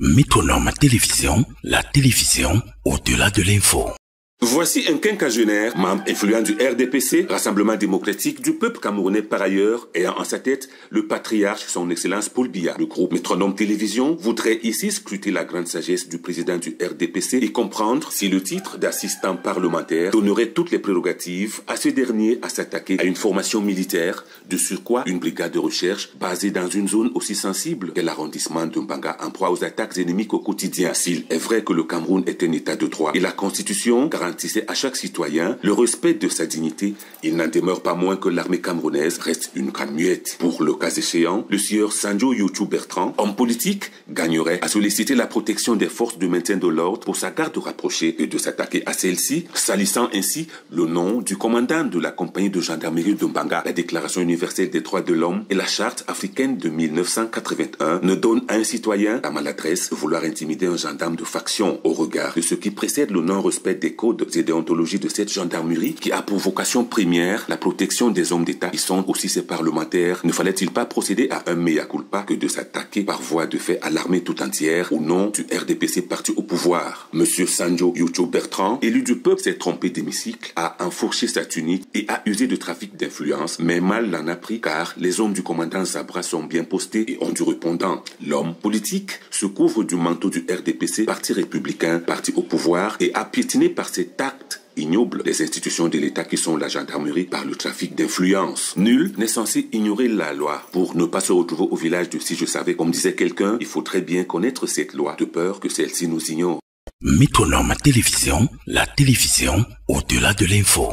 Métronome Télévision, la télévision au-delà de l'info. Voici un quinquagénaire, membre influent du RDPC, Rassemblement démocratique du peuple camerounais par ailleurs, ayant en sa tête le patriarche son excellence Paul Biya. Le groupe Métronome Télévision voudrait ici scruter la grande sagesse du président du RDPC et comprendre si le titre d'assistant parlementaire donnerait toutes les prérogatives à ce dernier à s'attaquer à une formation militaire, de surcroît une brigade de recherche basée dans une zone aussi sensible que l'arrondissement de Mbanga en proie aux attaques ennemies au quotidien. S'il est vrai que le Cameroun est un état de droit et la constitution garantissait à chaque citoyen le respect de sa dignité, il n'en demeure pas moins que l'armée camerounaise reste une crâne muette. Pour le cas échéant, le sieur Sanjo Youchou Bertrand, homme politique, gagnerait à solliciter la protection des forces de maintien de l'ordre pour sa garde rapprochée et de s'attaquer à celle-ci, salissant ainsi le nom du commandant de la compagnie de gendarmerie de Mbanga. La Déclaration universelle des droits de l'homme et la Charte africaine de 1981 ne donnent à un citoyen la maladresse de vouloir intimider un gendarme de faction au regard de ce qui précède le non-respect des codes et déontologie de cette gendarmerie qui a pour vocation première la protection des hommes d'État qui sont aussi ses parlementaires. Ne fallait-il pas procéder à un mea culpa que de s'attaquer par voie de fait à l'armée tout entière au nom du RDPC parti au pouvoir? Monsieur Sanjo Youchou Bertrand, élu du peuple, s'est trompé d'hémicycle, a enfourché sa tunique et a usé de trafic d'influence, mais mal l'en a pris car les hommes du commandant Zabra sont bien postés et ont du répondant. L'homme politique se couvre du manteau du RDPC, parti républicain, parti au pouvoir, et a piétiné par cet acte ignoble les institutions de l'État qui sont la gendarmerie par le trafic d'influence. Nul n'est censé ignorer la loi pour ne pas se retrouver au village de si je savais. Comme disait quelqu'un, il faut très bien connaître cette loi de peur que celle-ci nous ignore. Métronome Télévision, la télévision au-delà de l'info.